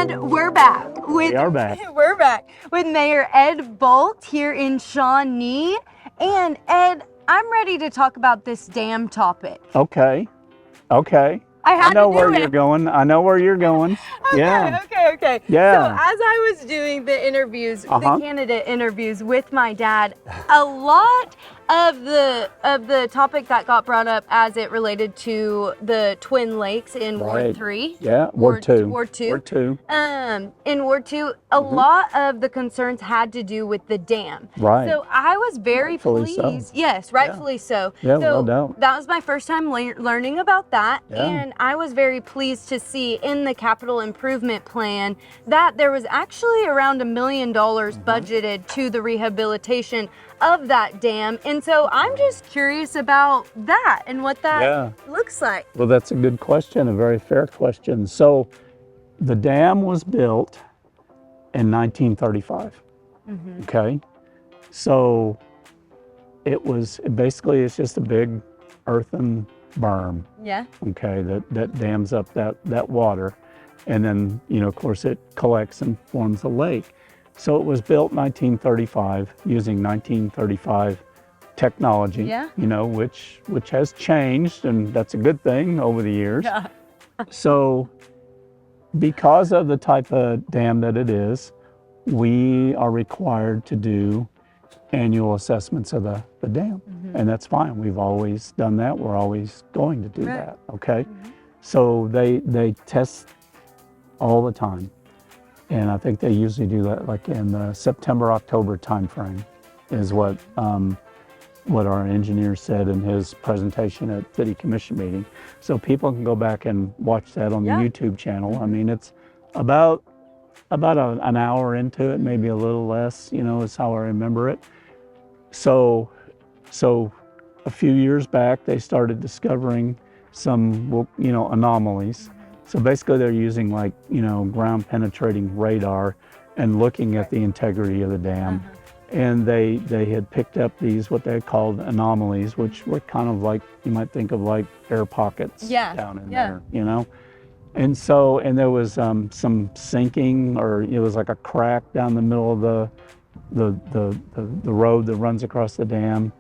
And we're back with we're back with Mayor Ed Bolt here in Shawnee. And Ed, I'm ready to talk about this dam topic. Okay. I know where you're going. I know where you're going. Okay. Yeah. So as I was doing the interviews, the candidate interviews with my dad, a lot of the topic that got brought up as it related to the Twin Lakes in Ward 3. Yeah, Ward 2. Ward 2. Ward 2. In Ward 2, a lot of the concerns had to do with the dam. Right. So I was very Rightfully pleased. so. Yes, rightfully so. Yeah, so no doubt. that was my first time learning about that. Yeah. And I was very pleased to see in the capital improvement plan that there was actually around $1 million budgeted to the rehabilitation of that dam. And so I'm just curious about that and what that looks like. Well, that's a good question, a very fair question. So the dam was built in 1935. Okay. So it's just a big earthen berm. Yeah. Okay, that dams up that water. And then, of course, it collects and forms a lake. So it was built in 1935 using 1935 technology, which has changed, and that's a good thing over the years. Yeah. So because of the type of dam that it is, we are required to do annual assessments of the dam. And that's fine. We've always done that. We're always going to do that, okay? So they test all the time. And I think they usually do that like in the September-October timeframe is what our engineer said in his presentation at City Commission meeting. So people can go back and watch that on the YouTube channel. I mean, it's about an hour into it, maybe a little less, is how I remember it. So a few years back, they started discovering some, anomalies. So basically they're using ground penetrating radar and looking at the integrity of the dam. And they had picked up these, what they called anomalies, which were kind of like, you might think of like air pockets down in there, And there was some sinking, or it was like a crack down the middle of the road that runs across the dam.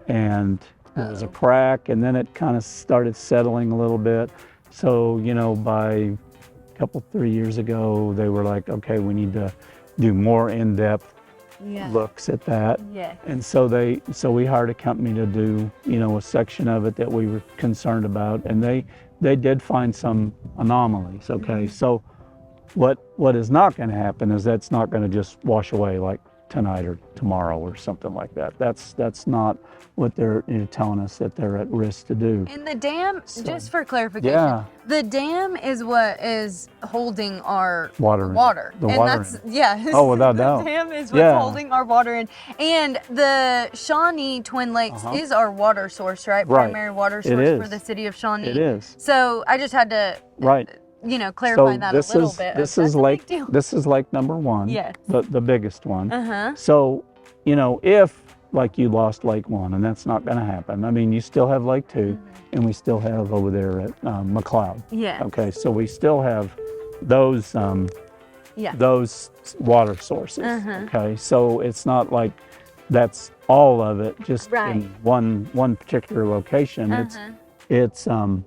And there was a crack, and then it kind of started settling a little bit. So, by a couple, 3 years ago, they were like, okay, we need to do more in-depth looks at that. And so we hired a company to do, a section of it that we were concerned about. And they did find some anomalies, okay? So what is not gonna happen is that's not gonna just wash away like tonight or tomorrow or something like that. That's not what they're telling us that they're at risk to do. And the dam, just for clarification, the dam is what is holding our water. Oh, without doubt. The dam is what's holding our water in. And the Shawnee Twin Lakes is our water source, right? Primary water source for the city of Shawnee. It is. So I just had to clarify that a little bit. This is lake number 1, the biggest one. So, if like you lost Lake 1, and that's not going to happen. I mean, you still have Lake 2, and we still have over there at McLeod. Okay, so we still have those water sources. Okay, so it's not like that's all of it just in one particular location. It's a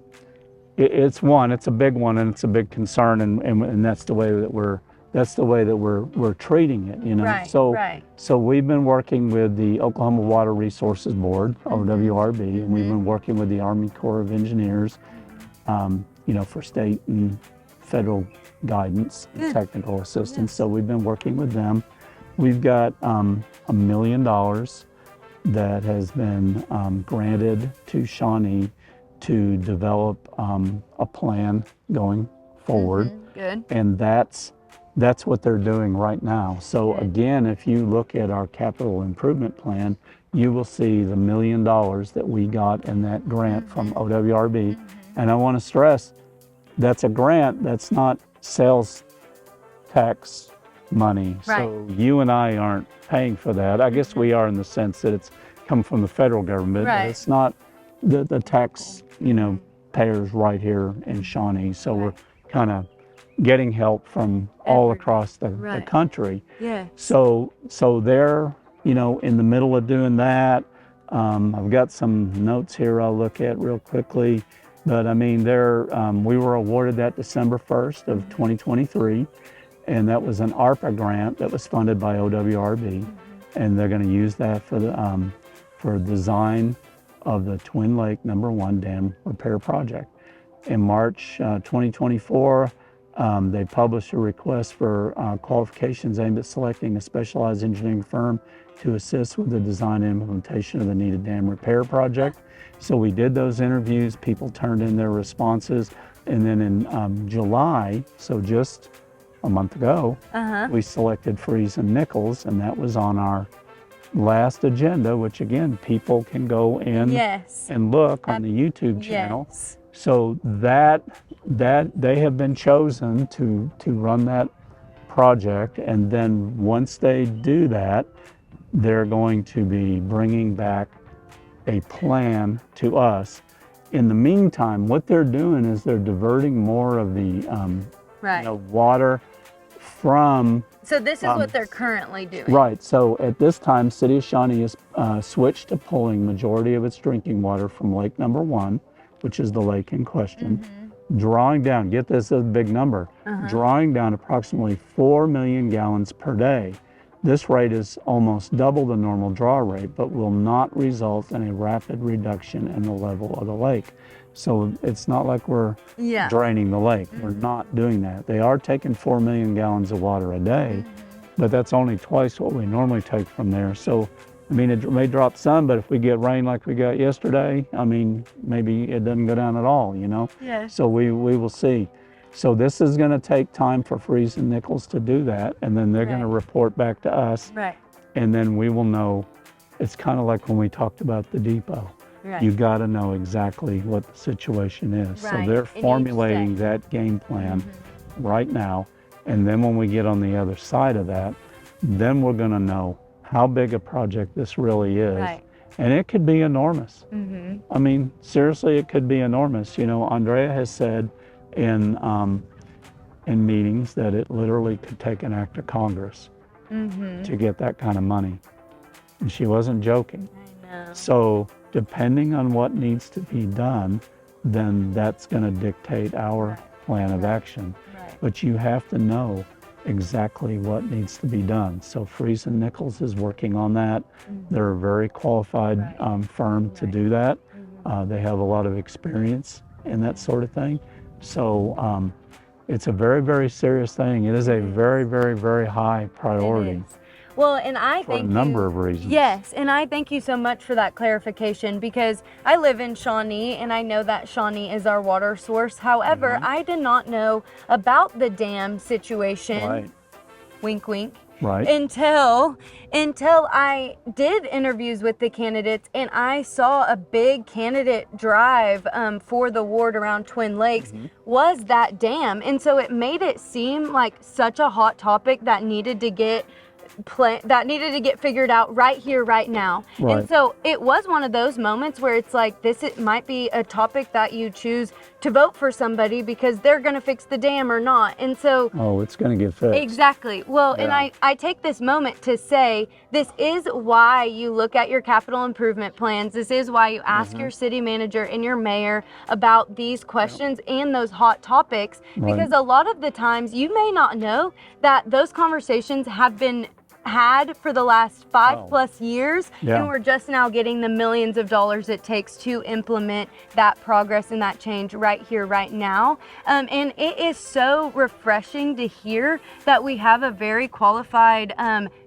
big one, and it's a big concern, and that's the way that we're treating it, So we've been working with the Oklahoma Water Resources Board, OWRB, and we've been working with the Army Corps of Engineers, for state and federal guidance and technical assistance. So we've been working with them. We've got $1 million that has been granted to Shawnee to develop a plan going forward. Good. And that's what they're doing right now. So again, if you look at our capital improvement plan, you will see the $1 million that we got in that grant from OWRB. And I want to stress, that's a grant, that's not sales tax money. So you and I aren't paying for that. I guess we are in the sense that it's come from the federal government, but it's not the tax, payers right here in Shawnee. So we're kind of getting help from all Every- across the right. country. Yeah. So they're, in the middle of doing that. I've got some notes here I'll look at real quickly, but I mean, we were awarded that December 1st of 2023, and that was an ARPA grant that was funded by OWRB, and they're going to use that for the for design of the Twin Lake #1 dam repair project. In March 2024, they published a request for qualifications aimed at selecting a specialized engineering firm to assist with the design and implementation of the needed dam repair project. So we did those interviews, people turned in their responses, and then in July, so just a month ago, we selected Freeze and Nichols, and that was on our last agenda, which again, people can go in Yes. and look on the YouTube channel. Yes. So that they have been chosen to run that project, and then once they do that, they're going to be bringing back a plan to us. In the meantime, what they're doing is they're diverting more of the Right. water from. So this is what they're currently doing. Right. So at this time, City of Shawnee has switched to pulling majority of its drinking water from Lake #1, which is the lake in question, drawing down, get this, a big number, drawing down approximately 4 million gallons per day. This rate is almost double the normal draw rate, but will not result in a rapid reduction in the level of the lake. So it's not like we're Yeah. draining the lake. We're not doing that. They are taking 4 million gallons of water a day, but that's only twice what we normally take from there. So, I mean, it may drop some, but if we get rain like we got yesterday, I mean, maybe it doesn't go down at all, Yes. So we will see. So this is going to take time for Freeze and Nichols to do that, and then they're going to report back to us, Right. and then we will know. It's kind of like when we talked about the depot. Right. You got to know exactly what the situation is. Right. So they're In each formulating day. that game plan right now, and then when we get on the other side of that, then we're going to know how big a project this really is. Right. And it could be enormous. I mean, seriously, it could be enormous. Andrea has said in meetings that it literally could take an act of Congress to get that kind of money. And she wasn't joking. I know. So depending on what needs to be done, then that's going to dictate our plan of action. Right. But you have to know exactly what needs to be done. So Freeze and Nichols is working on that. They're a very qualified firm to do that. They have a lot of experience in that sort of thing. So it's a very, very serious thing. It is a very, very, very high priority. It is. Well, and I For a thank number you. of reasons. Yes, and I thank you so much for that clarification, because I live in Shawnee and I know that Shawnee is our water source. However, I did not know about the dam situation. Right. Wink, wink. Right. Until I did interviews with the candidates and I saw a big candidate drive for the ward around Twin Lakes was that dam. And so it made it seem like such a hot topic that needed to get figured out right here, right now. Right. And so it was one of those moments where it's like, it might be a topic that you choose to vote for somebody because they're going to fix the dam or not. And so It's going to get fixed. exactly. Well, and I take this moment to say this is why you look at your capital improvement plans. This is why you ask your city manager and your mayor about these questions and those hot topics, because a lot of the times you may not know that those conversations have been had for the last 5+ years, and we're just now getting the millions of dollars it takes to implement that progress and that change right here, right now. And it is so refreshing to hear that we have a very qualified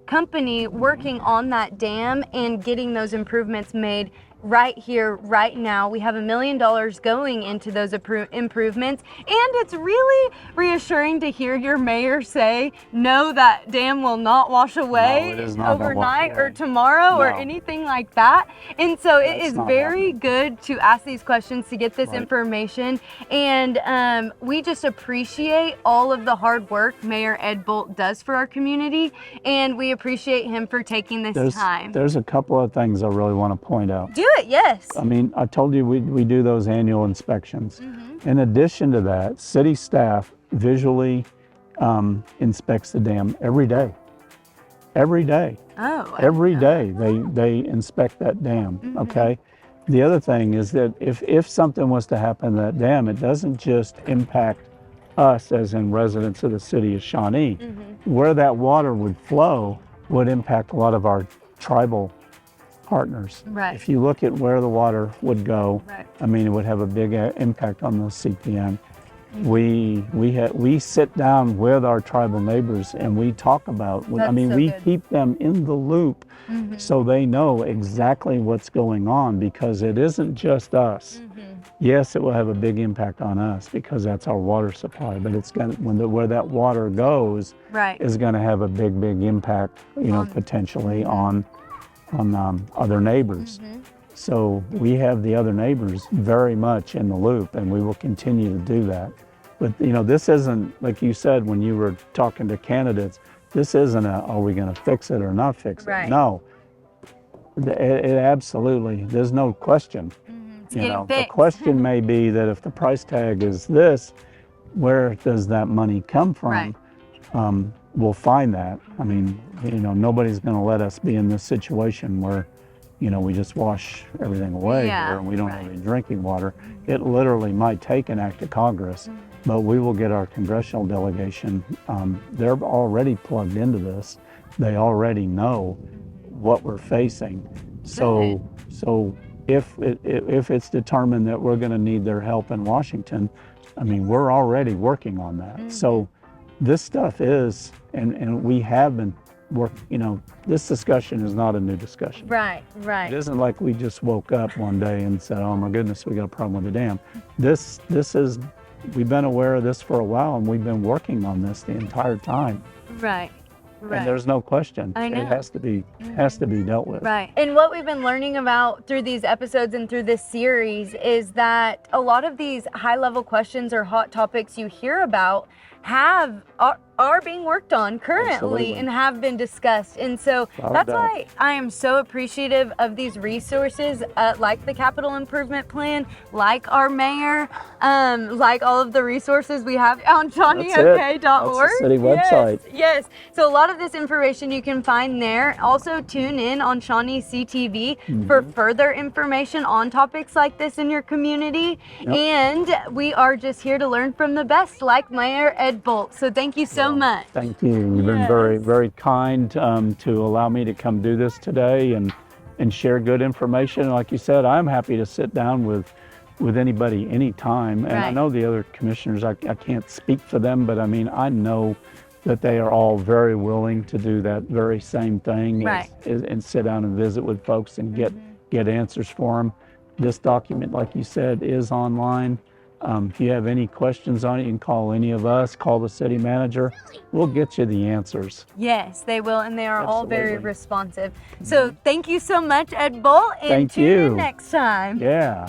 company working on that dam and getting those improvements made right here, right now. We have $1 million going into those improvements, and it's really reassuring to hear your mayor say, no, that dam will not wash away it is not gonna wash overnight or away. tomorrow or No. anything like that. And so it That's is not very good to ask these questions, to get this Right. information, and we just appreciate all of the hard work Mayor Ed Bolt does for our community, and we appreciate him for taking this time. There's a couple of things I really want to point out. Do it, yes. I mean, I told you we do those annual inspections. In addition to that, city staff visually inspects the dam every day. Every day. Oh. Every day they inspect that dam, okay? The other thing is that if something was to happen to that dam, it doesn't just impact us as in residents of the city of Shawnee. Where that water would flow would impact a lot of our tribal partners. Right. If you look at where the water would go, Right. I mean, it would have a big impact on the CPN. We sit down with our tribal neighbors and we talk about, I That's mean, so we good. keep them in the loop so they know exactly what's going on, because it isn't just us. Yes, it will have a big impact on us because that's our water supply, but it's going to, where that water goes Right. is going to have a big impact, you know, potentially on other neighbors. So we have the other neighbors very much in the loop, and we will continue to do that. But you know, this isn't, like you said when you were talking to candidates, this isn't a, are we going to fix it or not fix it? Right. No, it absolutely, there's no question. It's You getting know, the fixed. question may be that if the price tag is this, where does that money come from? Right. We'll find that. I mean, you know, nobody's going to let us be in this situation where, you know, we just wash everything away Yeah, here and we don't have right. any drinking water. It literally might take an act of Congress, but we will get our congressional delegation. They're already plugged into this. They already know what we're facing. So if it's determined that we're going to need their help in Washington, I mean, we're already working on that. So this stuff is, and we have been you know, this discussion is not a new discussion. Right. Right. It isn't like we just woke up one day and said, oh my goodness, we got a problem with the dam. This is, we've been aware of this for a while, and we've been working on this the entire time. Right. Right. And there's no question. I know. It has to be dealt with. Right. And what we've been learning about through these episodes and through this series is that a lot of these high level questions or hot topics you hear about are being worked on currently. Absolutely. And have been discussed. And so that's why I am so appreciative of these resources like the capital improvement plan, like our mayor, like all of the resources we have on ShawneeOK.org. That's the city website. Yes. So a lot of this information you can find there. Also tune in on Shawnee CTV for further information on topics like this in your community. Yep. And we are just here to learn from the best, like Mayor Ed Bolt. So thank you so much. Thank you. You've been very, very kind to allow me to come do this today and share good information. Like you said, I'm happy to sit down with anybody anytime. And I know the other commissioners, I can't speak for them, but I mean, I know that they are all very willing to do that very same thing and sit down and visit with folks and get answers for them. This document, like you said, is online. If you have any questions on it, you can call any of us, call the city manager. We'll get you the answers. Yes, they will, and they are all very Absolutely. responsive. So thank you so much, Ed Bolt, and Thank tune you. in next time. Yeah.